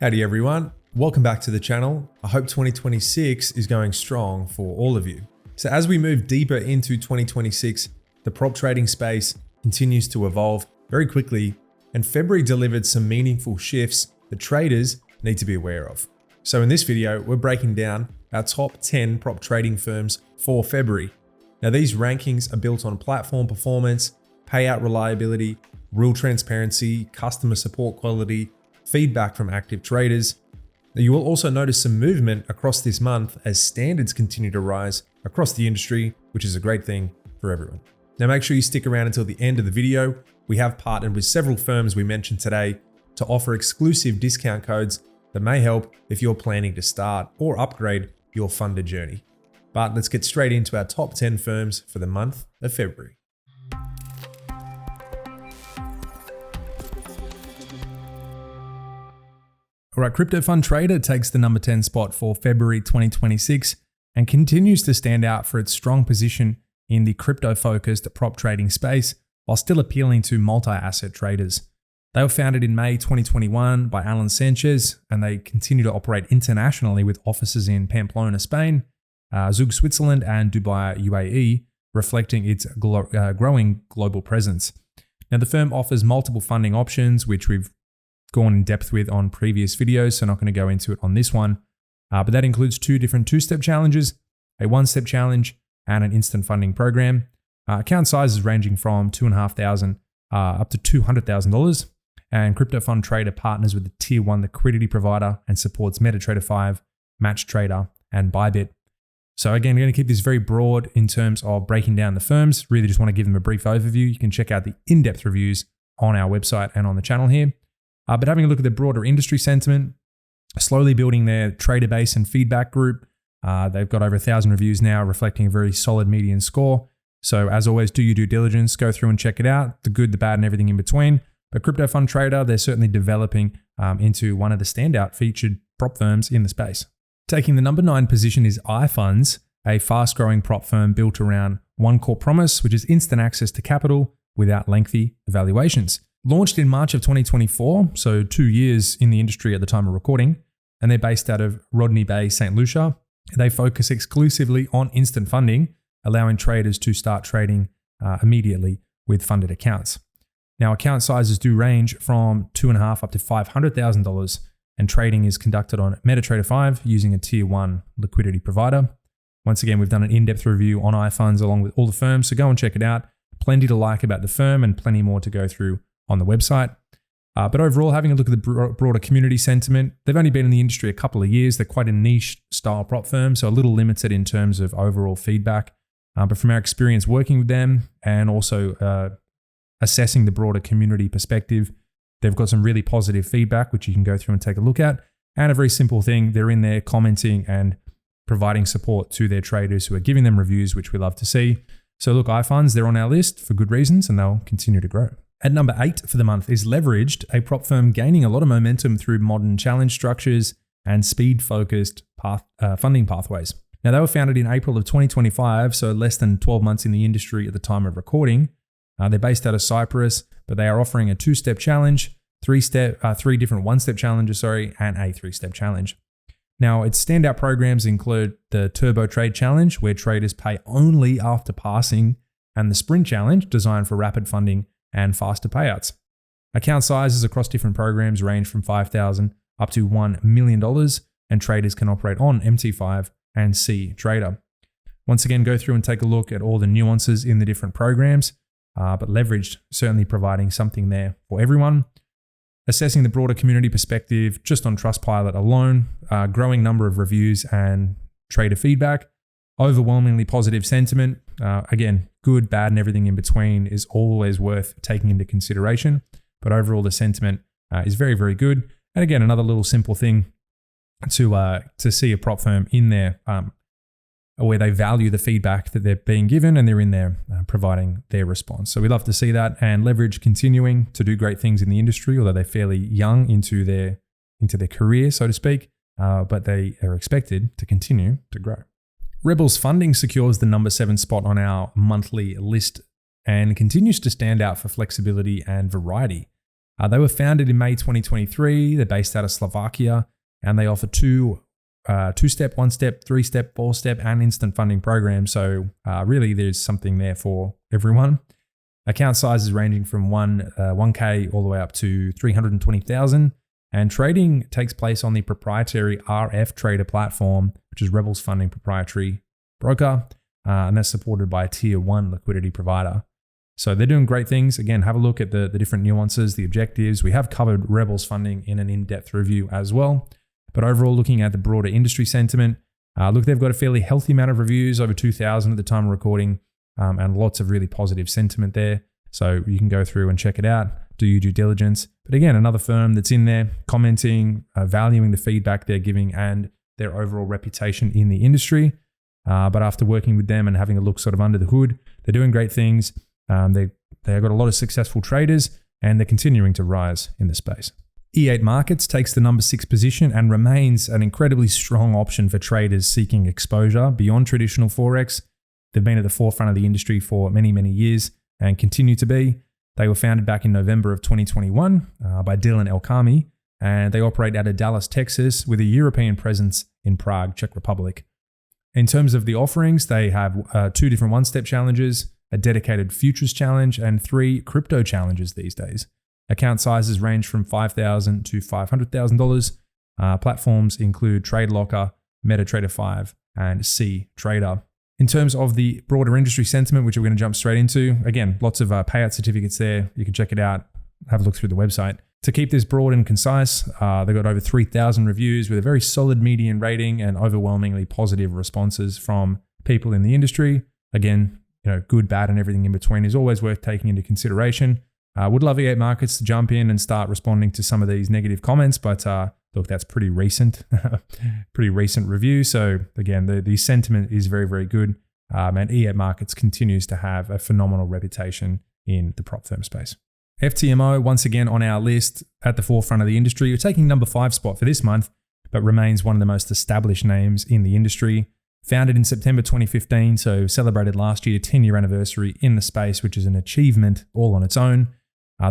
Howdy everyone, welcome back to the channel. I hope 2026 is going strong for all of you. So as we move deeper into 2026, the prop trading space continues to evolve very quickly, and February delivered some meaningful shifts that traders need to be aware of. So in this video, we're breaking down our top 10 prop trading firms for February. Now these rankings are built on platform performance, payout reliability, rule transparency, customer support quality, feedback from active traders. Now, you will also notice some movement across this month as standards continue to rise across the industry, which is a great thing for everyone. Now make sure you stick around until the end of the video. We have partnered with several firms we mentioned today to offer exclusive discount codes that may help if you're planning to start or upgrade your funded journey. But let's get straight into our top 10 firms for the month of February. All right, Crypto Fund Trader takes the number 10 spot for February 2026 and continues to stand out for its strong position in the crypto-focused prop trading space while still appealing to multi-asset traders. They were founded in May 2021 by Alan Sanchez, and they continue to operate internationally with offices in Pamplona, Spain, Zug, Switzerland, and Dubai, UAE, reflecting its growing global presence. Now, the firm offers multiple funding options, which we've gone in depth with on previous videos, so I'm not going to go into it on this one. But that includes two different two-step challenges, a one-step challenge, and an instant funding program. Account sizes ranging from $2,500 up to $200,000. And Crypto Fund Trader partners with the Tier 1 liquidity provider and supports MetaTrader 5, MatchTrader, and Bybit. So again, we're going to keep this very broad in terms of breaking down the firms. Really just want to give them a brief overview. You can check out the in-depth reviews on our website and on the channel here. But having a look at the broader industry sentiment, slowly building their trader base and feedback group. They've got over 1,000 reviews now, reflecting a very solid median score. So as always, do your due diligence, go through and check it out, the good, the bad, and everything in between. But Crypto Fund Trader, they're certainly developing into one of the standout featured prop firms in the space. Taking the number 9 position is iFunds, a fast-growing prop firm built around one core promise, which is instant access to capital without lengthy evaluations. Launched in March of 2024, so 2 years in the industry at the time of recording, and they're based out of Rodney Bay, St. Lucia. They focus exclusively on instant funding, allowing traders to start trading immediately with funded accounts. Now, account sizes do range from $2,500 up to $500,000, and trading is conducted on MetaTrader 5 using a Tier 1 liquidity provider. Once again, we've done an in-depth review on iFunds along with all the firms, so go and check it out. Plenty to like about the firm and plenty more to go through on the website. But overall, having a look at the broader community sentiment, they've only been in the industry a couple of years. They're quite a niche style prop firm, so a little limited in terms of overall feedback. But from our experience working with them and also assessing the broader community perspective, they've got some really positive feedback, which you can go through and take a look at. And a very simple thing, they're in there commenting and providing support to their traders who are giving them reviews, which we love to see. So look, iFunds, they're on our list for good reasons, and they'll continue to grow. At number 8 for the month is Leveraged, a prop firm gaining a lot of momentum through modern challenge structures and speed-focused funding pathways. Now, they were founded in April of 2025, so less than 12 months in the industry at the time of recording. They're based out of Cyprus, but they are offering a 2-step challenge, 3 different 1-step challenges, and a 3-step challenge. Now, its standout programs include the Turbo Trade Challenge, where traders pay only after passing, and the Sprint Challenge, designed for rapid funding and faster payouts. Account sizes across different programs range from $5,000 up to $1 million, and traders can operate on MT5 and C Trader. Once again, go through and take a look at all the nuances in the different programs, but Leveraged certainly providing something there for everyone. Assessing the broader community perspective, just on Trustpilot alone, growing number of reviews and trader feedback, overwhelmingly positive sentiment. Again, good, bad, and everything in between is always worth taking into consideration. But overall, the sentiment is very, very good. And again, another little simple thing to see a prop firm in there where they value the feedback that they're being given and they're in there providing their response. So we love to see that, and Leverage continuing to do great things in the industry, although they're fairly young into their career, so to speak, but they are expected to continue to grow. Rebels Funding secures the number 7 spot on our monthly list and continues to stand out for flexibility and variety. They were founded in May 2023. They're based out of Slovakia, and they offer two-step, one-step, three-step, four-step, and instant funding programs. So really, there's something there for everyone. Account sizes ranging from 1K all the way up to 320,000. And trading takes place on the proprietary RF Trader platform, which is Rebel's funding proprietary broker, and that's supported by a tier 1 liquidity provider. So they're doing great things. Again, have a look at the different nuances, the objectives. We have covered Rebel's funding in an in-depth review as well. But overall, looking at the broader industry sentiment, look, they've got a fairly healthy amount of reviews, over 2,000 at the time of recording, and lots of really positive sentiment there. So you can go through and check it out, do your due diligence. But again, another firm that's in there commenting, valuing the feedback they're giving and their overall reputation in the industry. But after working with them and having a look sort of under the hood, they're doing great things. They've got a lot of successful traders, and they're continuing to rise in the space. E8 Markets takes the number 6 position and remains an incredibly strong option for traders seeking exposure beyond traditional Forex. They've been at the forefront of the industry for many, many years and continue to be. They were founded back in November of 2021 by Dylan Elkami, and they operate out of Dallas, Texas, with a European presence in Prague, Czech Republic. In terms of the offerings, they have 2 different one-step challenges, a dedicated futures challenge, and 3 crypto challenges these days. Account sizes range from $5,000 to $500,000. Platforms include TradeLocker, MetaTrader 5, and C-Trader. In terms of the broader industry sentiment, which we're going to jump straight into, again, lots of payout certificates there. You can check it out, have a look through the website. To keep this broad and concise, they've got over 3,000 reviews with a very solid median rating and overwhelmingly positive responses from people in the industry. Again, good, bad, and everything in between is always worth taking into consideration. Would love E8 Markets to jump in and start responding to some of these negative comments, but look, that's pretty recent review. So again, the sentiment is very, very good. And E8 Markets continues to have a phenomenal reputation in the prop firm space. FTMO, once again on our list at the forefront of the industry. You're taking number 5 spot for this month, but remains one of the most established names in the industry. Founded in September 2015, so celebrated last year 10-year anniversary in the space, which is an achievement all on its own.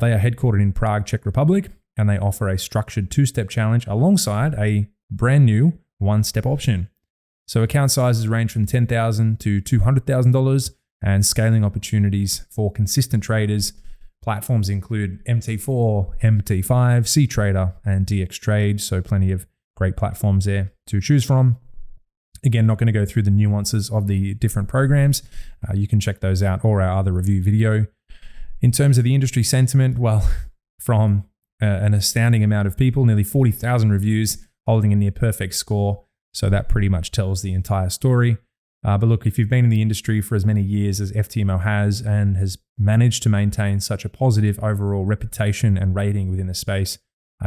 They are headquartered in Prague, Czech Republic, and they offer a structured 2-step challenge alongside a brand new 1-step option. So account sizes range from $10,000 to $200,000 and scaling opportunities for consistent traders. Platforms include MT4, MT5, C-Trader, and DXTrade, so plenty of great platforms there to choose from. Again, not going to go through the nuances of the different programs. You can check those out or our other review video. In terms of the industry sentiment, well, from an astounding amount of people, nearly 40,000 reviews, holding a near perfect score. So that pretty much tells the entire story. But look, if you've been in the industry for as many years as FTMO has and has managed to maintain such a positive overall reputation and rating within the space,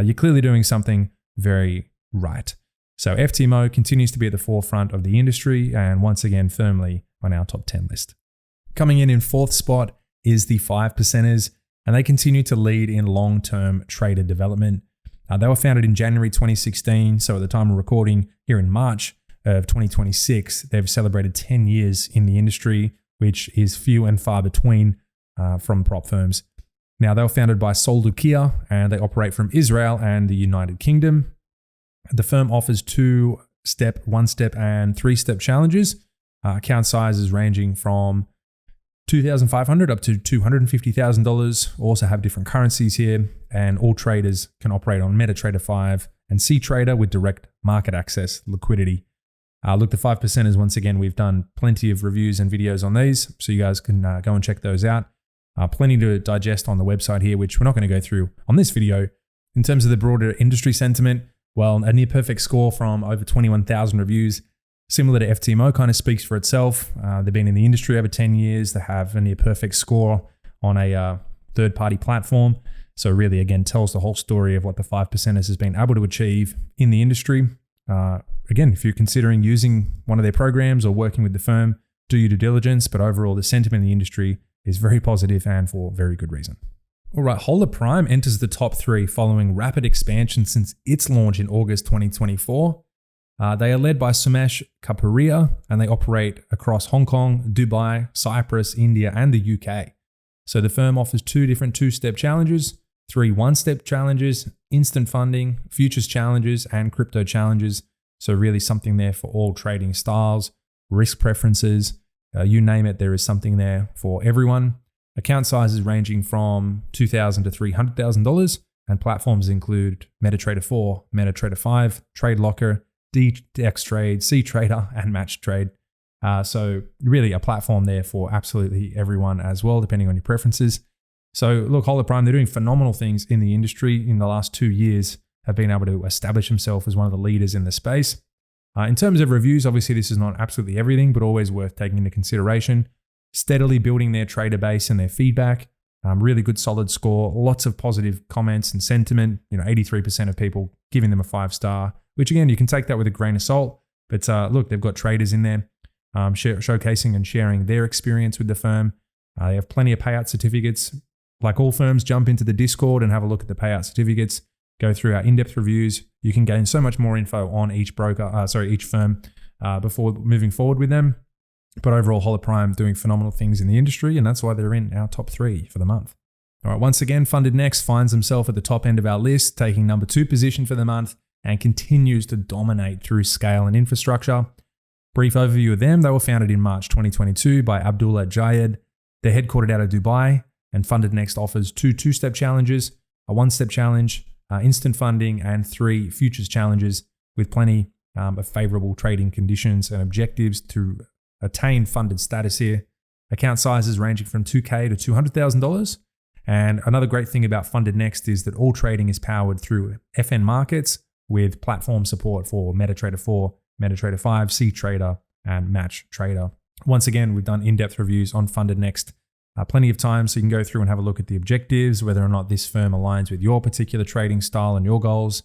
you're clearly doing something very right. So FTMO continues to be at the forefront of the industry and once again firmly on our top 10 list. Coming in 4th spot is the 5 percenters, and they continue to lead in long-term trader development. They were founded in January 2016, so at the time of recording here in March of 2026, they've celebrated 10 years in the industry, which is few and far between from prop firms. Now, they were founded by Sol Lukia, and they operate from Israel and the United Kingdom. The firm offers 2-step, 1-step, and 3-step challenges. Account sizes ranging from $2,500 up to $250,000. Also have different currencies here, and all traders can operate on MetaTrader 5 and C-Trader with direct market access liquidity. Look, the 5 percenters, once again, we've done plenty of reviews and videos on these, so you guys can go and check those out. Plenty to digest on the website here, which we're not going to go through on this video. In terms of the broader industry sentiment, well, a near perfect score from over 21,000 reviews. Similar to FTMO, kind of speaks for itself. They've been in the industry over 10 years. They have a near perfect score on a third-party platform. So really, again, tells the whole story of what the 5 percenters has been able to achieve in the industry. Again, if you're considering using one of their programs or working with the firm, do your due diligence. But overall, the sentiment in the industry is very positive and for very good reason. All right, Hola Prime enters the top 3 following rapid expansion since its launch in August 2024. They are led by Sumesh Kaparia, and they operate across Hong Kong, Dubai, Cyprus, India, and the UK. So the firm offers 2 different 2-step challenges, 3 one-step challenges, instant funding, futures challenges, and crypto challenges. So really something there for all trading styles, risk preferences, you name it, there is something there for everyone. Account sizes ranging from $2,000 to $300,000, and platforms include MetaTrader 4, MetaTrader 5, TradeLocker, DXTrade, CTrader, and MatchTrade. So really a platform there for absolutely everyone as well, depending on your preferences. So look, Hola Prime, they're doing phenomenal things in the industry. In the last 2 years, have been able to establish themselves as one of the leaders in the space. In terms of reviews, obviously this is not absolutely everything, but always worth taking into consideration. Steadily building their trader base and their feedback. Really good solid score, lots of positive comments and sentiment. 83% of people giving them a 5-star, which again, you can take that with a grain of salt. But look, they've got traders in there showcasing and sharing their experience with the firm. They have plenty of payout certificates. Like all firms, jump into the Discord and have a look at the payout certificates. Go through our in-depth reviews. You can gain so much more info on each firm before moving forward with them. But overall, Hola Prime doing phenomenal things in the industry, and that's why they're in our top 3 for the month. All right, once again, Funded Next finds himself at the top end of our list, taking number 2 position for the month and continues to dominate through scale and infrastructure. Brief overview of them. They were founded in March 2022 by Abdullah Jayed. They're headquartered out of Dubai, and Funded Next offers 2 two-step challenges, a 1-step challenge, instant funding, and 3 futures challenges with plenty of favorable trading conditions and objectives to attain funded status here. Account sizes ranging from $2,000 to $200,000. And another great thing about Funded Next is that all trading is powered through FN markets with platform support for MetaTrader 4, MetaTrader 5, CTrader, and MatchTrader. Once again, we've done in-depth reviews on Funded Next plenty of time, so you can go through and have a look at the objectives, whether or not this firm aligns with your particular trading style and your goals.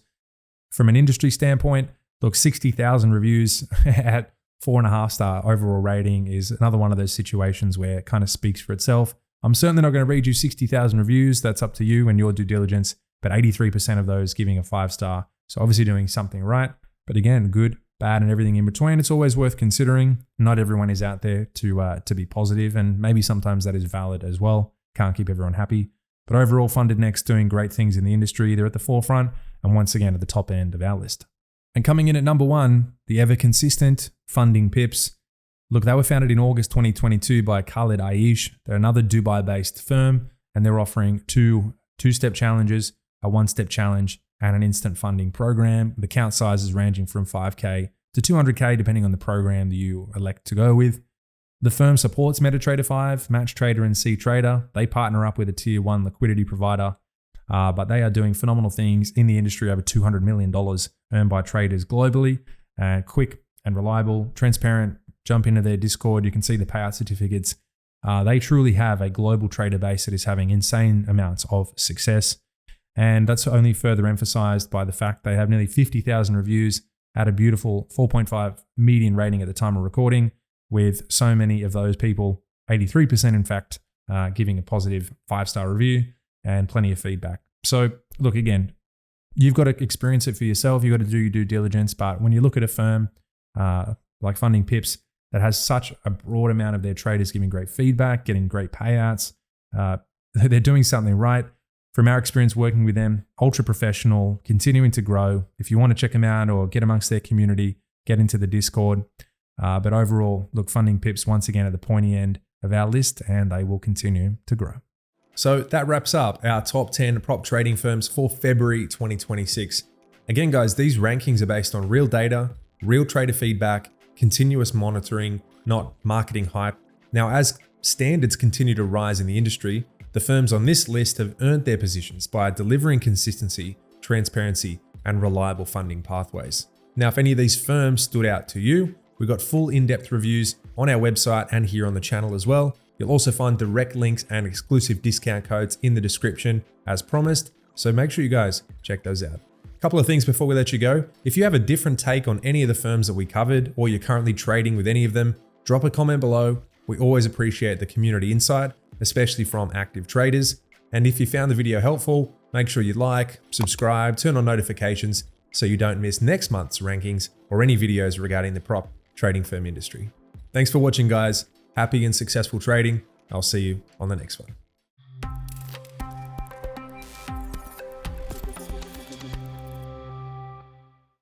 From an industry standpoint, look, 60,000 reviews at 4.5-star overall rating is another one of those situations where it kind of speaks for itself. I'm certainly not going to read you 60,000 reviews. That's up to you and your due diligence, but 83% of those giving a 5-star. So obviously doing something right. But again, good, bad, and everything in between. It's always worth considering. Not everyone is out there to be positive, and maybe sometimes that is valid as well. Can't keep everyone happy. But overall, Funded Next doing great things in the industry. They're at the forefront and once again at the top end of our list. And coming in at number 1, the ever-consistent Funding Pips. Look, they were founded in August 2022 by Khalid Aish. They're another Dubai-based firm, and they're offering 2 two-step challenges, a 1-step challenge, and an instant funding program. The account sizes ranging from $5,000 to $200,000 depending on the program that you elect to go with. The firm supports MetaTrader 5, MatchTrader, and CTrader. They partner up with a tier 1 liquidity provider, but they are doing phenomenal things in the industry. Over $200 million earned by traders globally, and quick and reliable, transparent. Jump into their Discord. You can see the payout certificates. They truly have a global trader base that is having insane amounts of success. And that's only further emphasized by the fact they have nearly 50,000 reviews at a beautiful 4.5 median rating at the time of recording, with so many of those people, 83% in fact, giving a positive 5-star review and plenty of feedback. So look, again, you've got to experience it for yourself. You've got to do your due diligence. But when you look at a firm like Funding Pips that has such a broad amount of their traders giving great feedback, getting great payouts, they're doing something right. From our experience working with them, ultra professional, continuing to grow. If you want to check them out or get amongst their community, get into the Discord. But overall, look, Funding Pips once again at the pointy end of our list, and they will continue to grow. So that wraps up our top 10 prop trading firms for February 2026. Again, guys, these rankings are based on real data, real trader feedback, continuous monitoring, not marketing hype. Now, as standards continue to rise in the industry, the firms on this list have earned their positions by delivering consistency, transparency, and reliable funding pathways. Now, if any of these firms stood out to you, we've got full in-depth reviews on our website and here on the channel as well. You'll also find direct links and exclusive discount codes in the description as promised, so make sure you guys check those out. A couple of things before we let you go. If you have a different take on any of the firms that we covered, or you're currently trading with any of them, drop a comment below. We always appreciate the community insight, especially from active traders. And if you found the video helpful, make sure you like, subscribe, turn on notifications so you don't miss next month's rankings or any videos regarding the prop trading firm industry. Thanks for watching, guys. Happy and successful trading. I'll see you on the next one.